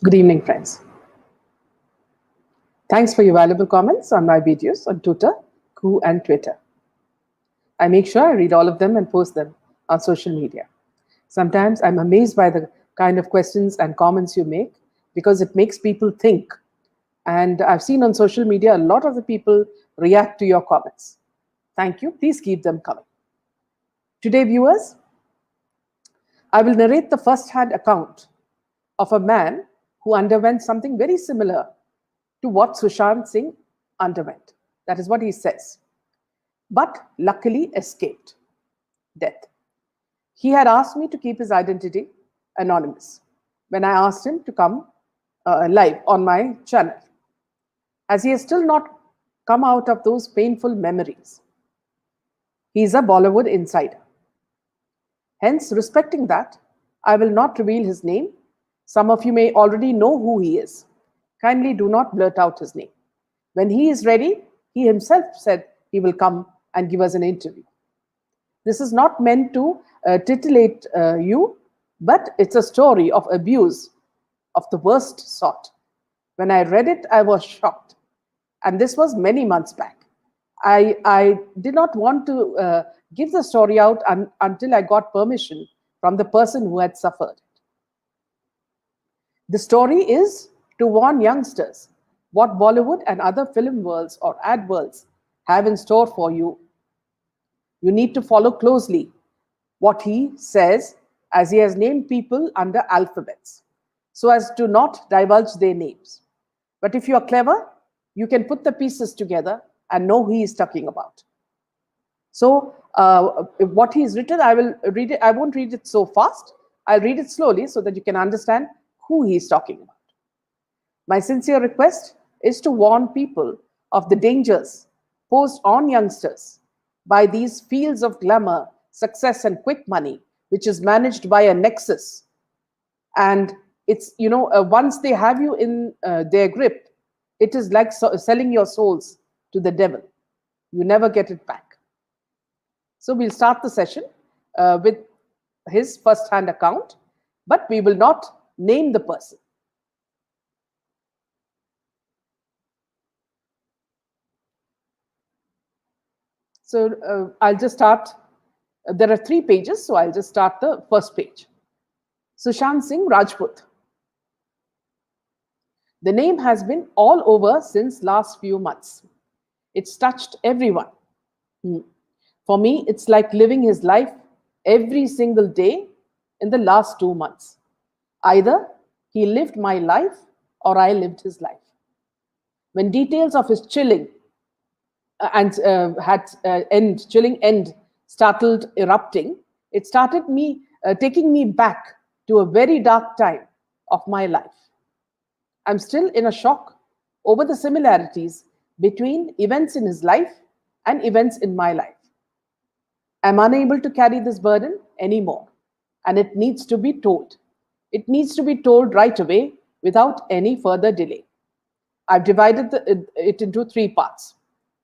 Good evening, friends. Thanks for your valuable comments on my videos on Twitter, Koo, and Twitter. I make sure I read all of them and post them on social media. Sometimes I'm amazed by the kind of questions and comments you make because it makes people think. And I've seen on social media a lot of the people react to your comments. Thank you. Please keep them coming. Today, viewers, I will narrate the first-hand account of a man who underwent something very similar to what Sushant Singh underwent. That is what he says. But luckily escaped death. He had asked me to keep his identity anonymous when I asked him to come live on my channel, as he has still not come out of those painful memories. He is a Bollywood insider. Hence, respecting that, I will not reveal his name. Some of you may already know who he is. Kindly do not blurt out his name. When he is ready, he himself said he will come and give us an interview. This is not meant to titillate you, but it's a story of abuse of the worst sort. When I read it, I was shocked. And this was many months back. I did not want to give the story out until I got permission from the person who had suffered. The story is to warn youngsters what Bollywood and other film worlds or ad worlds have in store for you. You need to follow closely what he says, as he has named people under alphabets, so as to not divulge their names. But if you are clever, you can put the pieces together and know who he is talking about. So what he has written, I will read it. I won't read it so fast. I'll read it slowly so that you can understand who he is talking about. My sincere request is to warn people of the dangers posed on youngsters by these fields of glamour, success, and quick money, which is managed by a nexus. And it's, once they have you in their grip, it is like selling your souls to the devil. You never get it back. So we'll start the session with his first-hand account, but we will not name the person. So I'll just start. There are 3 pages, so I'll just start the first page. Sushant Singh Rajput. The name has been all over since last few months. It's touched everyone. For me, it's like living his life every single day in the last 2 months. Either he lived my life or I lived his life. When details of his chilling end started erupting, it started taking me back to a very dark time of my life. I'm still in a shock over the similarities between events in his life and events in my life. I'm unable to carry this burden anymore, and it needs to be told. It needs to be told right away without any further delay. I've divided it into 3 parts: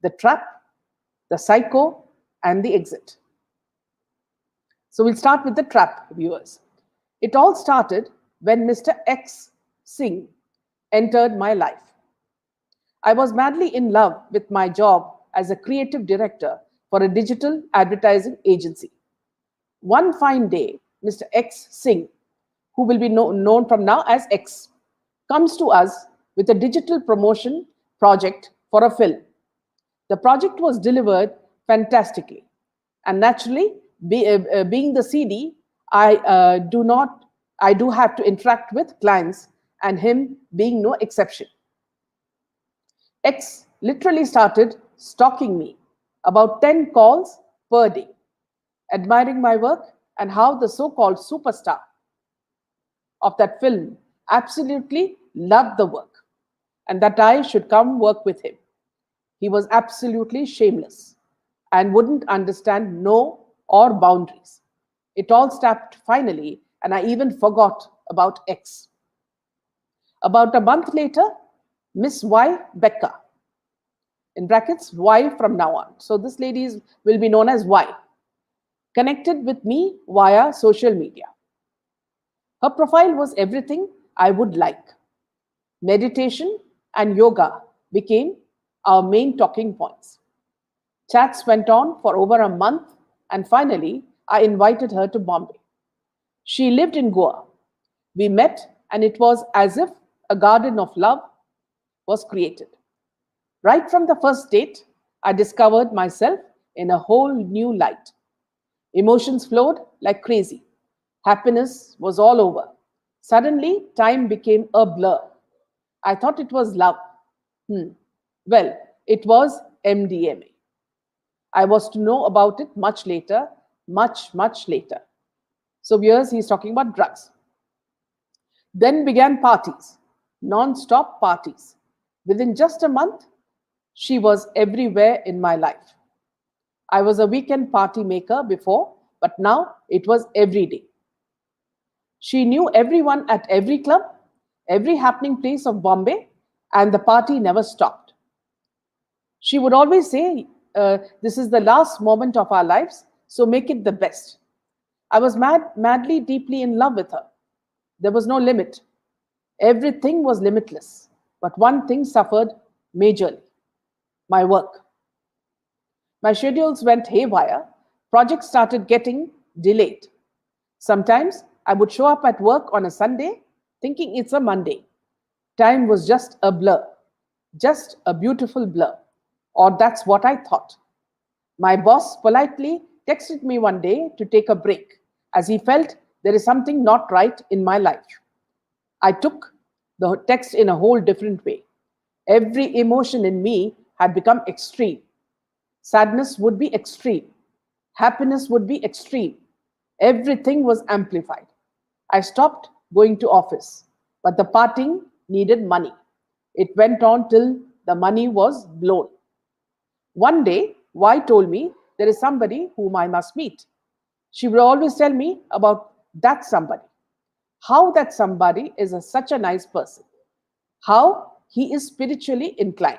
the trap, the psycho, and the exit. So we'll start with the trap, viewers. It all started when Mr. X Singh entered my life. I was madly in love with my job as a creative director for a digital advertising agency. One fine day, Mr. X Singh, who will be known from now as X, comes to us with a digital promotion project for a film. The project was delivered fantastically. And naturally, being the CD, I do have to interact with clients, and him being no exception. X literally started stalking me, about 10 calls per day, admiring my work and how the so-called superstar of that film absolutely loved the work and that I should come work with him. He was absolutely shameless and wouldn't understand no or boundaries. It all stopped finally, and I even forgot about X. About a month later, Miss Y. Becca, in brackets, Y from now on. So this lady will be known as Y, connected with me via social media. Her profile was everything I would like. Meditation and yoga became our main talking points. Chats went on for over a month, and finally, I invited her to Bombay. She lived in Goa. We met, and it was as if a garden of love was created. Right from the first date, I discovered myself in a whole new light. Emotions flowed like crazy. Happiness was all over. Suddenly, time became a blur. I thought it was love. Hmm. Well, it was MDMA. I was to know about it much later, much later. So, here's he's talking about drugs. Then began parties, non stop parties. Within just a month, she was everywhere in my life. I was a weekend party maker before, but now it was every day. She knew everyone at every club, every happening place of Bombay, and the party never stopped. She would always say, this is the last moment of our lives, so make it the best. I was madly, deeply in love with her. There was no limit. Everything was limitless. But one thing suffered majorly: my work. My schedules went haywire. Projects started getting delayed. Sometimes I would show up at work on a Sunday thinking it's a Monday. Time was just a blur, just a beautiful blur. Or that's what I thought. My boss politely texted me one day to take a break as he felt there is something not right in my life. I took the text in a whole different way. Every emotion in me had become extreme. Sadness would be extreme. Happiness would be extreme. Everything was amplified. I stopped going to office, but the parting needed money. It went on till the money was blown. One day, Y told me there is somebody whom I must meet. She would always tell me about that somebody, how that somebody is such a nice person, how he is spiritually inclined.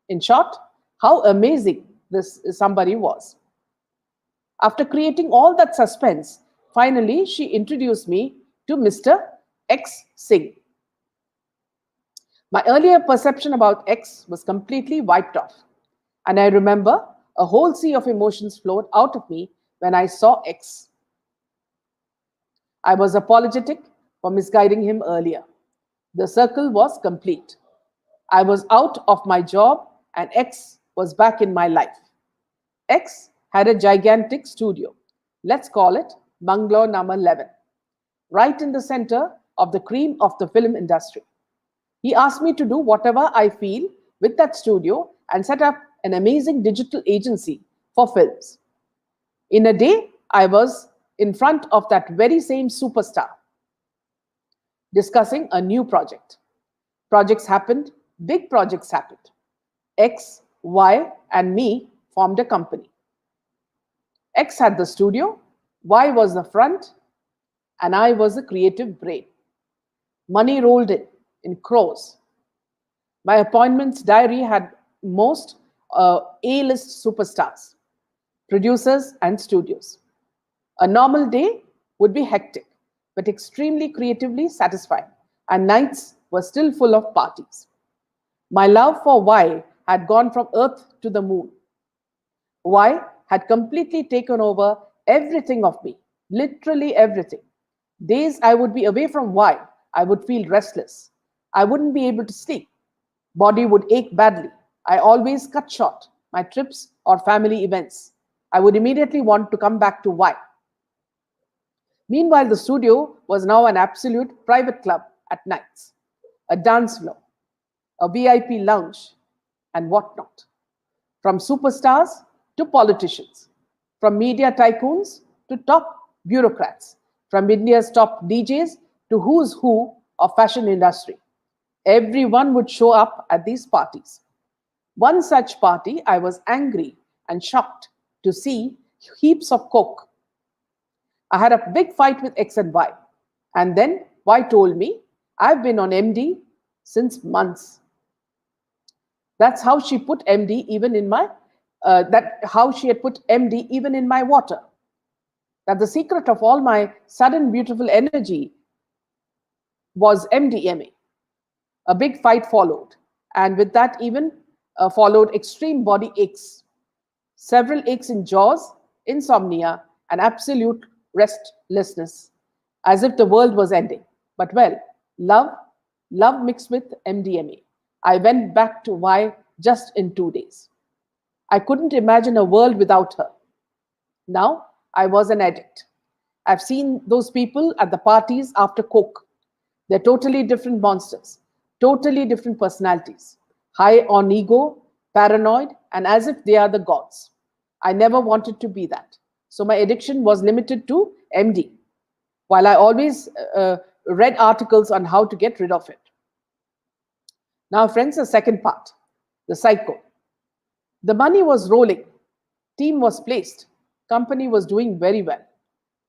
In short, how amazing this somebody was. After creating all that suspense, finally she introduced me to Mr. X Singh. My earlier perception about X was completely wiped off, and I remember a whole sea of emotions flowed out of me when I saw X. I was apologetic for misguiding him earlier. The circle was complete. I was out of my job, and X was back in my life. X had a gigantic studio. Let's call it Bangalore number 11, right in the center of the cream of the film industry. He asked me to do whatever I feel with that studio and set up an amazing digital agency for films. In a day, I was in front of that very same superstar discussing a new project. Projects happened, big projects happened. X, Y, and me formed a company. X had the studio, Y was the front, and I was the creative brain. Money rolled in crores. My appointments diary had most A-list superstars, producers, and studios. A normal day would be hectic, but extremely creatively satisfying, and nights were still full of parties. My love for Y had gone from Earth to the moon. Y had completely taken over everything of me, literally everything. Days I would be away from Y, I would feel restless. I wouldn't be able to sleep. Body would ache badly. I always cut short my trips or family events. I would immediately want to come back to Y. Meanwhile, the studio was now an absolute private club at nights, a dance floor, a VIP lounge, and whatnot. From superstars to politicians, from media tycoons to top bureaucrats, from India's top DJs to who's who of fashion industry. Everyone would show up at these parties. One such party, I was angry and shocked to see heaps of coke. I had a big fight with X and Y. And then Y told me, I've been on MD since months. That's how she put MD even in my that how she had put MD even in my water. That the secret of all my sudden beautiful energy was MDMA. A big fight followed, and with that, even followed extreme body aches, several aches in jaws, insomnia, and absolute restlessness, as if the world was ending. But well, love, love mixed with MDMA. I went back to Y just in 2 days. I couldn't imagine a world without her. Now I was an addict. I've seen those people at the parties after Coke. They're totally different monsters, totally different personalities, high on ego, paranoid, and as if they are the gods. I never wanted to be that. So my addiction was limited to MD, while I always read articles on how to get rid of it. Now, friends, the second part, the psycho. The money was rolling, team was placed, company was doing very well.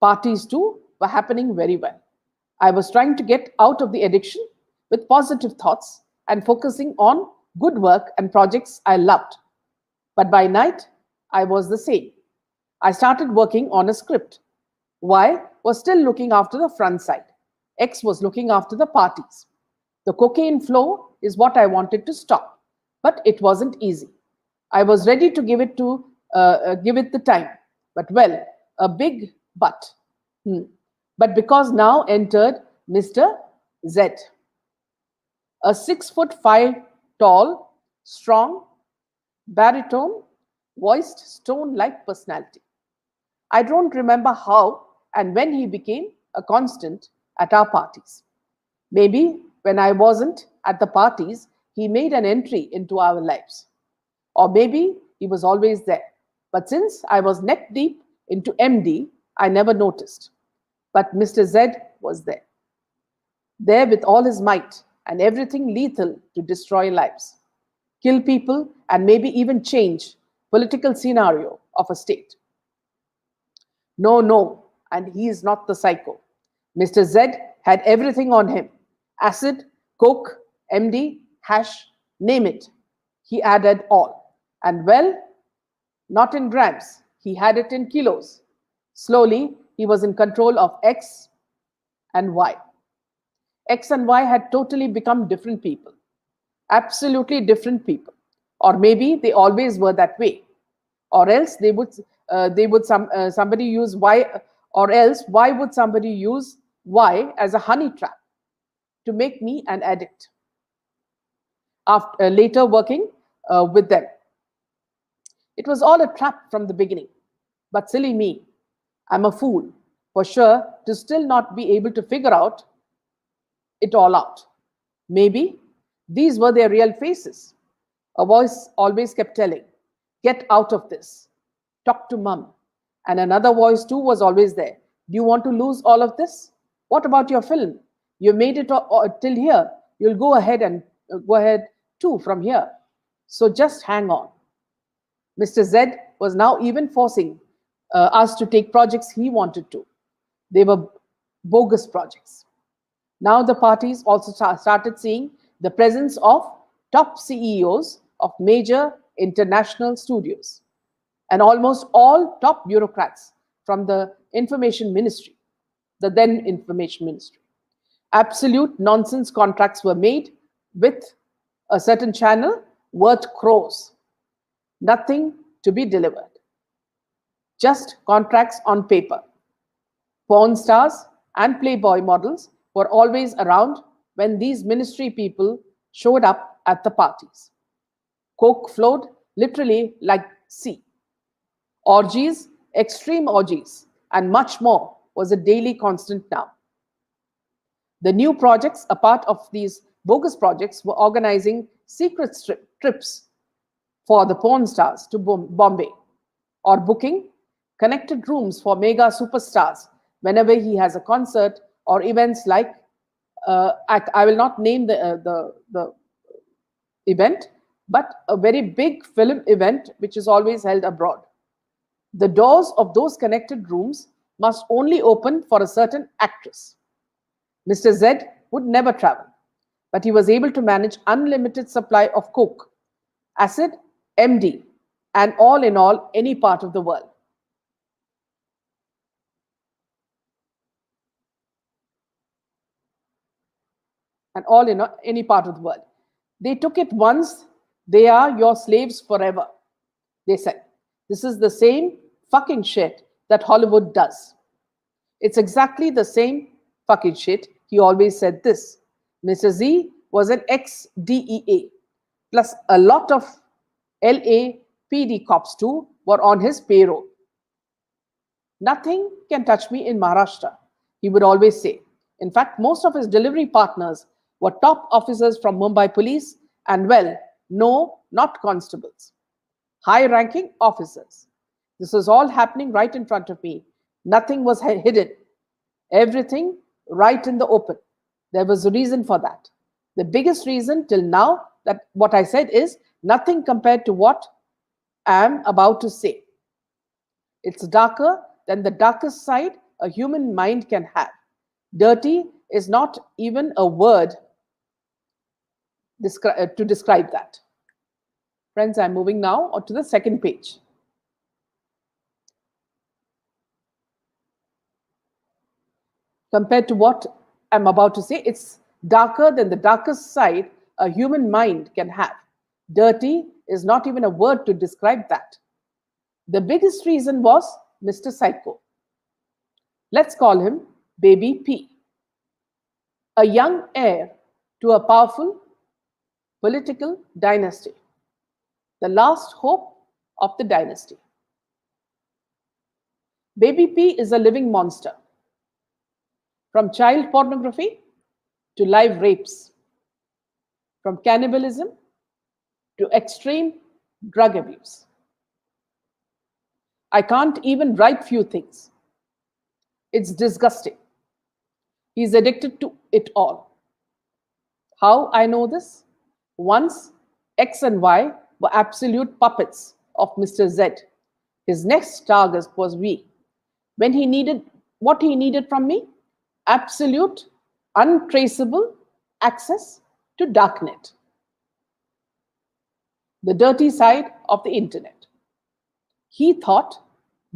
Parties too were happening very well. I was trying to get out of the addiction with positive thoughts and focusing on good work and projects I loved. But by night, I was the same. I started working on a script. Y was still looking after the front side. X was looking after the parties. The cocaine flow is what I wanted to stop, but it wasn't easy. I was ready to give it the time, but well, a big but. But because now entered Mr. Z, a 6'5" tall, strong, baritone, voiced stone-like personality. I don't remember how and when he became a constant at our parties. Maybe when I wasn't at the parties, he made an entry into our lives. Or maybe he was always there. But since I was neck deep into MD, I never noticed. But Mr. Z was there with all his might and everything lethal to destroy lives, kill people, and maybe even change political scenario of a state. No, no, and he is not the psycho. Mr. Z had everything on him: acid, coke, MD, hash, name it. He added all. And well, not in grams, he had it in kilos. Slowly, he was in control of X and Y. X and Y had totally become different people, absolutely different people. Or maybe they always were that way. Or else somebody use Y, or else why would somebody use Y as a honey trap to make me an addict? After later working with them, it was all a trap from the beginning. But silly me, I'm a fool for sure to still not be able to figure it all out. Maybe these were their real faces. A voice always kept telling, "Get out of this. Talk to mum." And another voice too was always there. "Do you want to lose all of this? What about your film? You made it till here. You'll go ahead too from here. So just hang on." Mr. Z was now even forcing us to take projects he wanted to. They were bogus projects. Now the parties also started seeing the presence of top CEOs of major international studios and almost all top bureaucrats from the information ministry, the then information ministry. Absolute nonsense contracts were made with a certain channel worth crores. Nothing to be delivered. Just contracts on paper. Porn stars and Playboy models were always around when these ministry people showed up at the parties. Coke flowed literally like sea. Orgies, extreme orgies, and much more was a daily constant now. The new projects, a part of these bogus projects, were organizing secret trips for the porn stars to Bombay, or booking connected rooms for mega superstars whenever he has a concert or events like, I will not name the event, but a very big film event which is always held abroad. The doors of those connected rooms must only open for a certain actress. Mr. Z would never travel, but he was able to manage unlimited supply of coke, acid, MD, and all in all, any part of the world. and all in any part of the world. They took it once, they are your slaves forever. They said, this is the same fucking shit that Hollywood does. It's exactly the same fucking shit. He always said this. Mr. Z was an ex DEA, plus a lot of LAPD cops too were on his payroll. Nothing can touch me in Maharashtra, he would always say. In fact, most of his delivery partners were top officers from Mumbai police and, well, no, not constables, high ranking officers. This was all happening right in front of me. Nothing was hidden. Everything right in the open. There was a reason for that. The biggest reason till now that what I said is nothing compared to what I am about to say. It's darker than the darkest side a human mind can have. Dirty is not even a word to describe that. Friends, I'm moving now to the second page. Compared to what I'm about to say, it's darker than the darkest side a human mind can have. Dirty is not even a word to describe that. The biggest reason was Mr. Psycho. Let's call him Baby P. A young heir to a powerful political dynasty. The last hope of the dynasty. Baby P is a living monster. From child pornography to live rapes, from cannibalism to extreme drug abuse. I can't even write few things. It's disgusting. He's addicted to it all. How I know this? Once X and Y were absolute puppets of Mr. Z. His next target was me. When he needed what he needed from me? Absolute, untraceable access to darknet, the dirty side of the internet. He thought,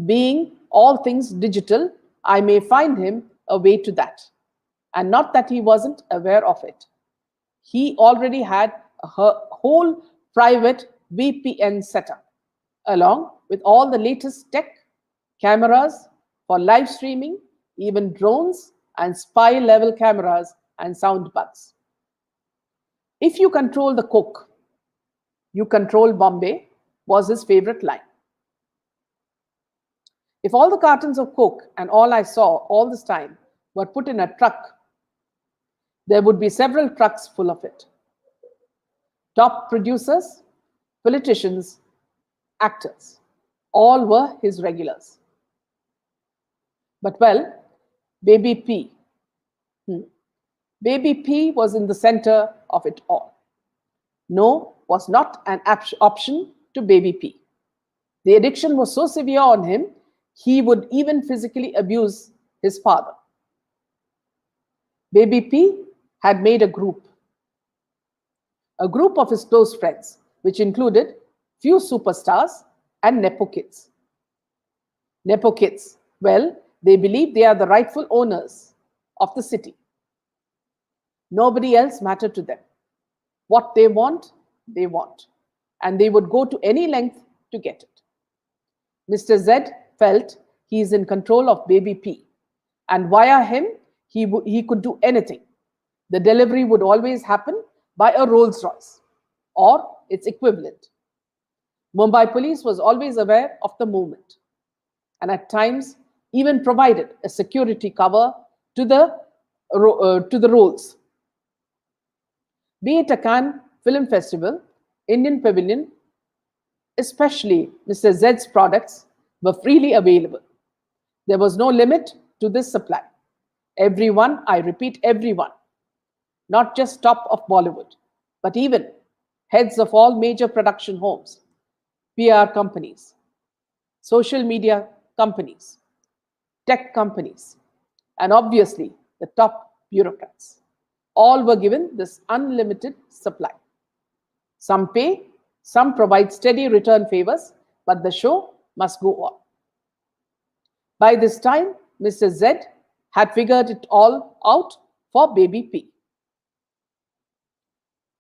being all things digital, I may find him a way to that. And not that he wasn't aware of it. He already had a whole private VPN setup, along with all the latest tech, cameras for live streaming, even drones and spy level cameras and sound bugs. If you control the coke, you control Bombay, was his favorite line. If all the cartons of coke and all I saw all this time were put in a truck, there would be several trucks full of it. Top producers, politicians, actors, all were his regulars. But well, Baby P. Baby P was in the center of it all. No was not an option to Baby P. The addiction was so severe on him, he would even physically abuse his father. Baby P had made a group of his close friends, which included few superstars and Nepo kids. Nepo kids, well, they believe they are the rightful owners of the city. Nobody else mattered to them. What they want, and they would go to any length to get it. Mr. Z felt he is in control of Baby P, and via him, he could do anything. The delivery would always happen by a Rolls Royce or its equivalent. Mumbai police was always aware of the movement and at times even provided a security cover to the rolls. Be it a Cannes Film Festival, Indian Pavilion, especially Mr. Z's products were freely available. There was no limit to this supply. Everyone, I repeat, everyone, not just top of Bollywood, but even heads of all major production homes, PR companies, social media companies, tech companies, and obviously the top bureaucrats. All were given this unlimited supply. Some pay, some provide steady return favors, but the show must go on. By this time, Mr. Z had figured it all out for Baby P.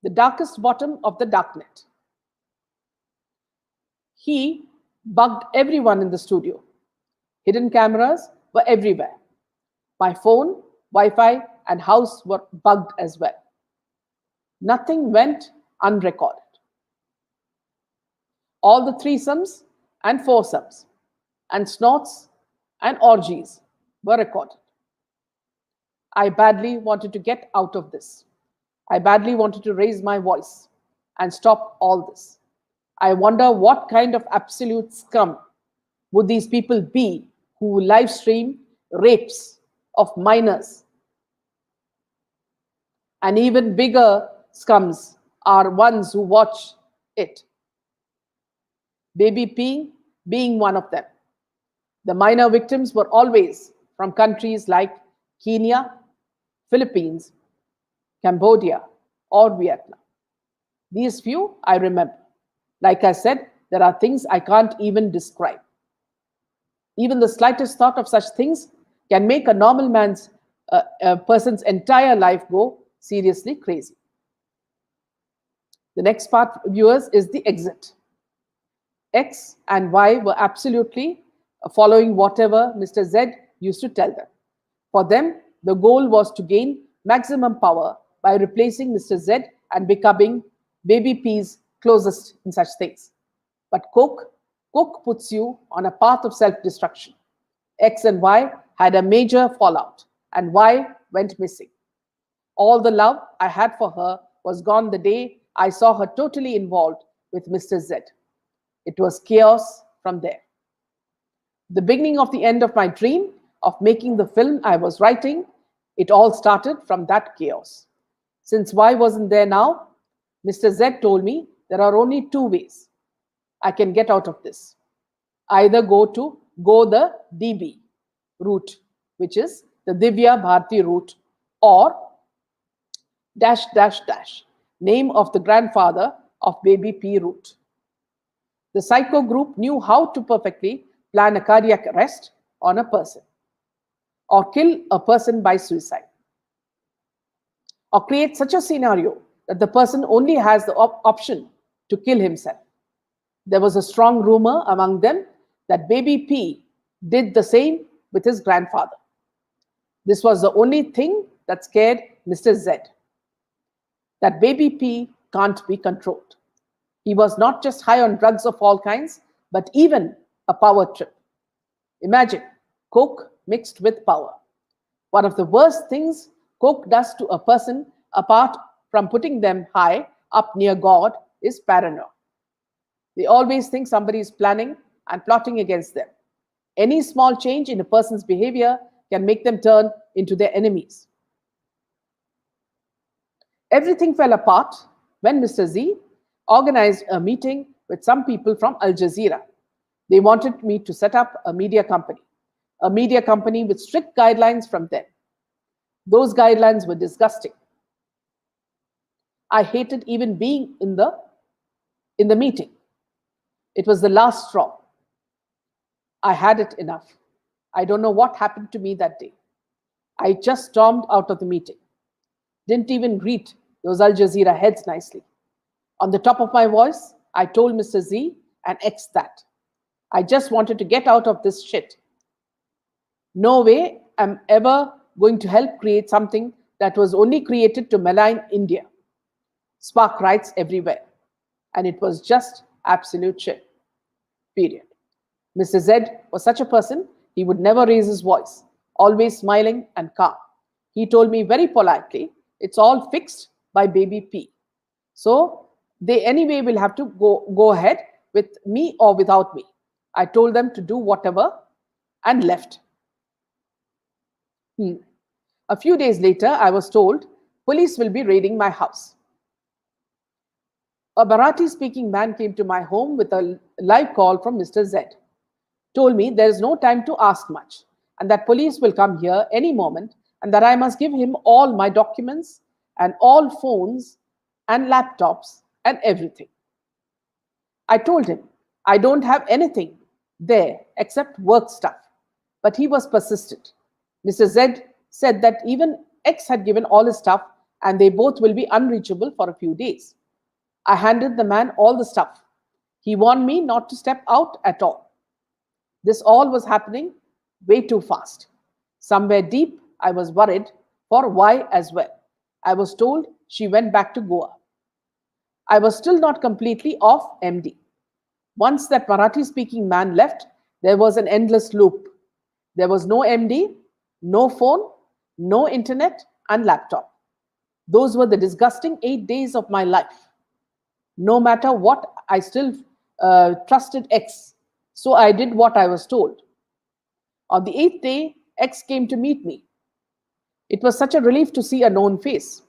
the darkest bottom of the darknet. He bugged everyone in the studio. Hidden cameras were everywhere. My phone, Wi Fi, and house were bugged as well. Nothing went unrecorded. All the threesomes and foursomes and snorts and orgies were recorded. I badly wanted to get out of this. I badly wanted to raise my voice and stop all this. I wonder what kind of absolute scum would these people be who live stream rapes of minors. And even bigger scums are ones who watch it. Baby P being one of them. The minor victims were always from countries like Kenya, Philippines, Cambodia, or Vietnam. These few I remember. Like I said, there are things I can't even describe. Even the slightest thought of such things can make a normal a person's entire life go seriously crazy. The next part, viewers, is the exit. X and Y were absolutely following whatever Mr. Z used to tell them. For them, the goal was to gain maximum power by replacing Mr. Z and becoming Baby P's closest in such things. But Coke puts you on a path of self-destruction. X and Y had a major fallout, and Y went missing. All the love I had for her was gone the day I saw her totally involved with Mr. Z. It was chaos from there. The beginning of the end of my dream of making the film I was writing, it all started from that chaos. Since Y wasn't there now, Mr. Z told me there are only two ways I can get out of this. Either go the DB route, which is the Divya Bharti route, or dash dash dash, name of the grandfather of Baby P route. The psycho group knew how to perfectly plan a cardiac arrest on a person, or kill a person by suicide, or create such a scenario that the person only has the option to kill himself. There was a strong rumor among them that Baby P did the same with his grandfather. This was the only thing that scared Mr. Z, that Baby P can't be controlled. He was not just high on drugs of all kinds, but even a power trip. Imagine Coke mixed with power. One of the worst things Coke does to a person, apart from putting them high up near God, is paranoia. They always think somebody is planning and plotting against them. Any small change in a person's behavior can make them turn into their enemies. Everything fell apart when Mr. Z organized a meeting with some people from Al Jazeera. They wanted me to set up a media company with strict guidelines from them. Those guidelines were disgusting. I hated even being in the meeting. It was the last straw. I had it enough. I don't know what happened to me that day. I just stormed out of the meeting. Didn't even greet those Al Jazeera heads nicely. On the top of my voice, I told Mr. Z and X that I just wanted to get out of this shit. No way I'm ever going to help create something that was only created to malign India. Spark riots everywhere. And it was just absolute shit. Period. Mr. Z was such a person, he would never raise his voice, always smiling and calm. He told me very politely, it's all fixed by Baby P. So they anyway will have to go ahead with me or without me. I told them to do whatever and left. A few days later, I was told police will be raiding my house. A Marathi-speaking man came to my home with a live call from Mr. Z. Told me there is no time to ask much and that police will come here any moment and that I must give him all my documents and all phones and laptops and everything. I told him I don't have anything there except work stuff, but he was persistent. Mr. Z said that even X had given all his stuff and they both will be unreachable for a few days. I handed the man all the stuff. He warned me not to step out at all. This all was happening way too fast. Somewhere deep, I was worried for why as well. I was told she went back to Goa. I was still not completely off MD. Once that Marathi speaking man left, there was an endless loop. There was no MD, no phone, no internet, and laptop. Those were the disgusting 8 days of my life. No matter what, I still trusted X. So I did what I was told. On the eighth day, X came to meet me. It was such a relief to see a known face.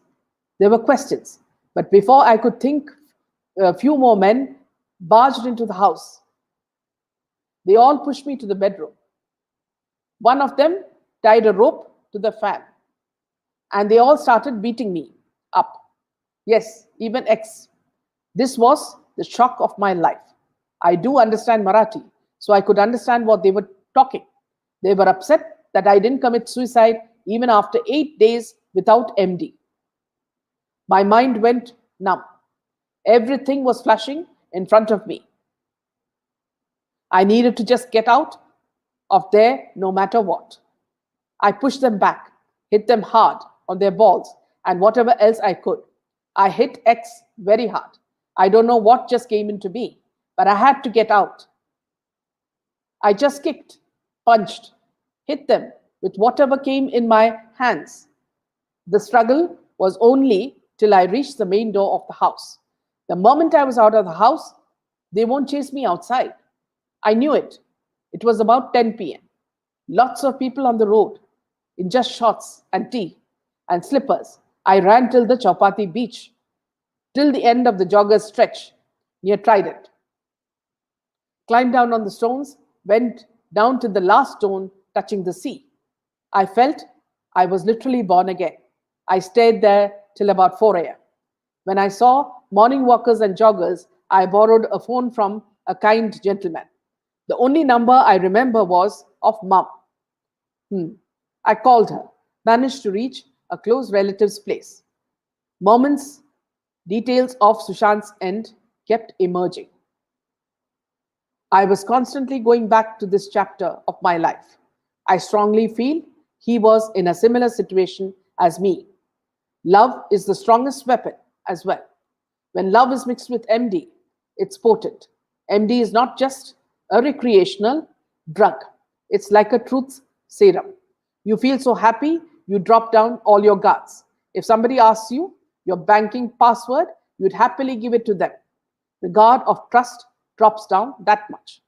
There were questions, but before I could think, a few more men barged into the house. They all pushed me to the bedroom. One of them tied a rope to the fan, and they all started beating me up. Yes, even X. This was the shock of my life. I do understand Marathi, so I could understand what they were talking. They were upset that I didn't commit suicide even after 8 days without MD. My mind went numb. Everything was flashing in front of me. I needed to just get out of there no matter what. I pushed them back, hit them hard on their balls, and whatever else I could. I hit X very hard. I don't know what just came into me, but I had to get out. I just kicked, punched, hit them with whatever came in my hands. The struggle was only till I reached the main door of the house. The moment I was out of the house, they won't chase me outside. I knew it. It was about 10 p.m. Lots of people on the road, in just shorts and tee and slippers. I ran till the Chowpatty beach, till the end of the jogger's stretch near Trident. Climbed down on the stones, went down to the last stone touching the sea. I felt I was literally born again. I stayed there till about 4 a.m. When I saw morning walkers and joggers, I borrowed a phone from a kind gentleman. The only number I remember was of Mum. I called her, managed to reach a close relative's place. Moments, details of Sushant's end kept emerging. I was constantly going back to this chapter of my life. I strongly feel he was in a similar situation as me. Love is the strongest weapon as well. When love is mixed with MD, it's potent. MD is not just a recreational drug. It's like a truth serum. You feel so happy, you drop down all your guards. If somebody asks you your banking password, you'd happily give it to them. The guard of trust drops down that much.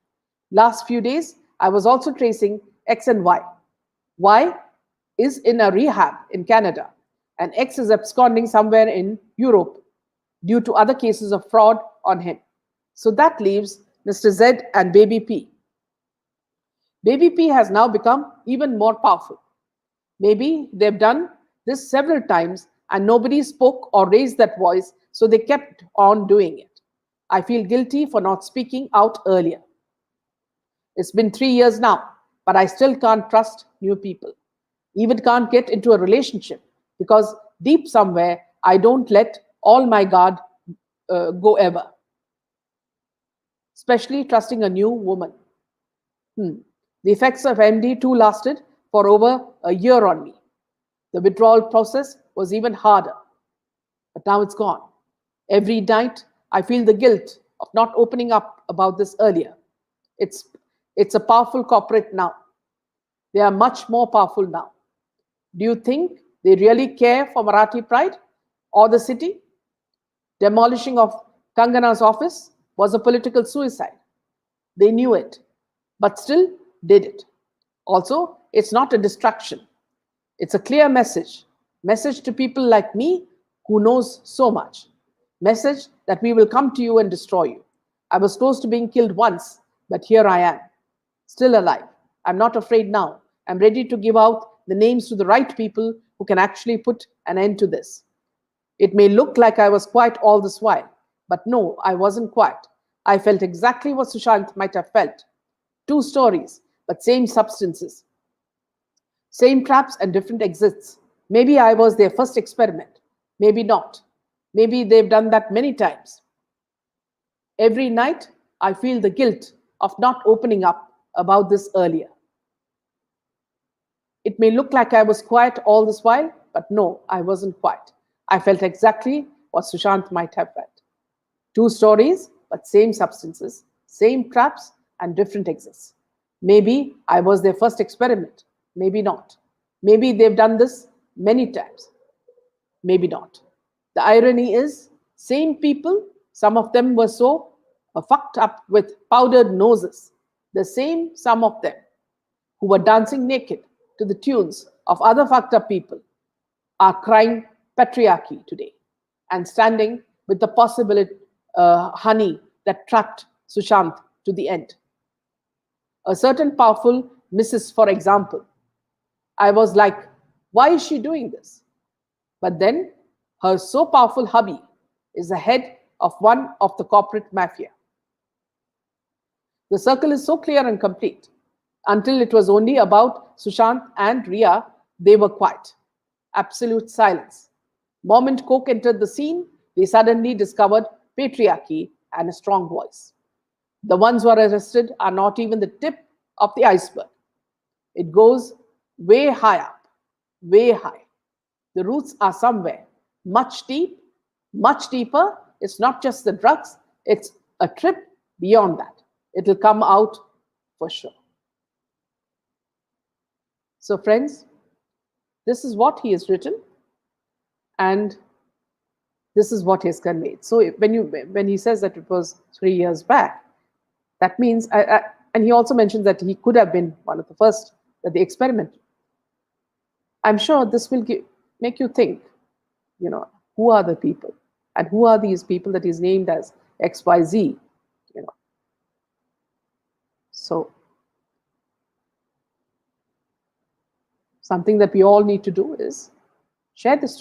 Last few days, I was also tracing X and Y. Y is in a rehab in Canada, and X is absconding somewhere in Europe due to other cases of fraud on him. So that leaves Mr. Z and Baby P. Baby P has now become even more powerful. Maybe they've done this several times and nobody spoke or raised that voice, so they kept on doing it. I feel guilty for not speaking out earlier. It's been 3 years now, but I still can't trust new people. Even can't get into a relationship because deep somewhere I don't let all my guard go ever. Especially trusting a new woman. The effects of MD too lasted for over a year on me. The withdrawal process was even harder, but now it's gone. Every night I feel the guilt of not opening up about this earlier. It's a powerful corporate now. They are much more powerful now. Do you think they really care for Marathi pride or the city? Demolishing of Kangana's office was a political suicide. They knew it, but still did it. Also, it's not a distraction. It's a clear message. Message to people like me who knows so much. Message that we will come to you and destroy you. I was close to being killed once, but here I am, still alive. I'm not afraid now. I'm ready to give out the names to the right people who can actually put an end to this. It may look like I was quiet all this while, but no, I wasn't quiet. I felt exactly what Sushant might have felt. Two stories, but same substances. Same traps and different exits. Maybe I was their first experiment. Maybe not. Maybe they've done that many times. Every night, I feel the guilt of not opening up about this earlier. It may look like I was quiet all this while, but no, I wasn't quiet. I felt exactly what Sushant might have felt. Two stories, but same substances, same traps, and different exits. Maybe I was their first experiment. Maybe not. Maybe they've done this many times. Maybe not. The irony is, same people, some of them were so fucked up with powdered noses, the same, some of them, who were dancing naked to the tunes of other fucked up people, are crying patriarchy today and standing with the possibility honey that trapped Sushant to the end. A certain powerful Mrs., for example, I was like, why is she doing this? But then her so powerful hubby is the head of one of the corporate mafia. The circle is so clear and complete. Until it was only about Sushant and Ria, they were quiet. Absolute silence. Moment Coke entered the scene, they suddenly discovered patriarchy and a strong voice. The ones who are arrested are not even the tip of the iceberg. It goes way high up, way high. The roots are somewhere, much deeper. It's not just the drugs, it's a trip beyond that. It'll come out for sure. So, friends, this is what he has written, and this is what he has conveyed. So, when he says that it was 3 years back, that means, and he also mentions that he could have been one of the first that they experimented. I'm sure this will make you think, who are the people, and who are these people that he's named as XYZ, So, something that we all need to do is share this story.